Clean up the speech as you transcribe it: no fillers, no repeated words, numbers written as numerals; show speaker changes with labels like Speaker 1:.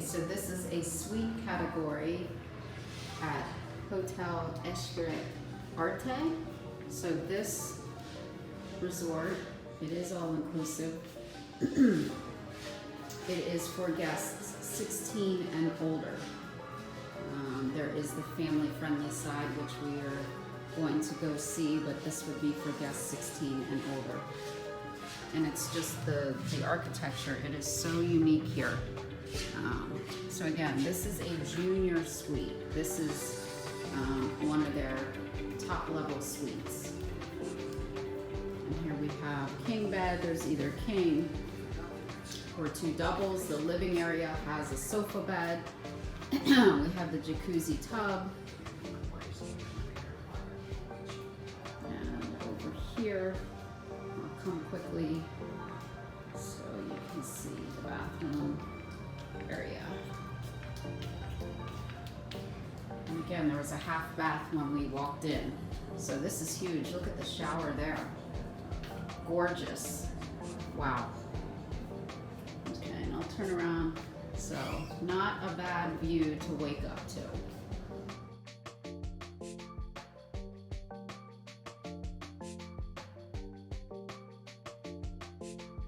Speaker 1: so this is a suite category at Hotel Xcaret Arte. So this resort, it is all inclusive. It is for guests 16 and older. There is the family-friendly side, which we are going to go see, but this would be for guests 16 and older. And it's just the architecture, it is so unique here. So again, this is a junior suite. This is one of their top level suites. And here we have king bed. There's either king or two doubles. The living area has a sofa bed. We have the jacuzzi tub. And over here, I'll come quickly so you can see the bathroom area. And again, there was a half bath when we walked in. So this is huge. Look at the shower there. Gorgeous. Wow. Okay, and I'll turn around. So not a bad view to wake up to.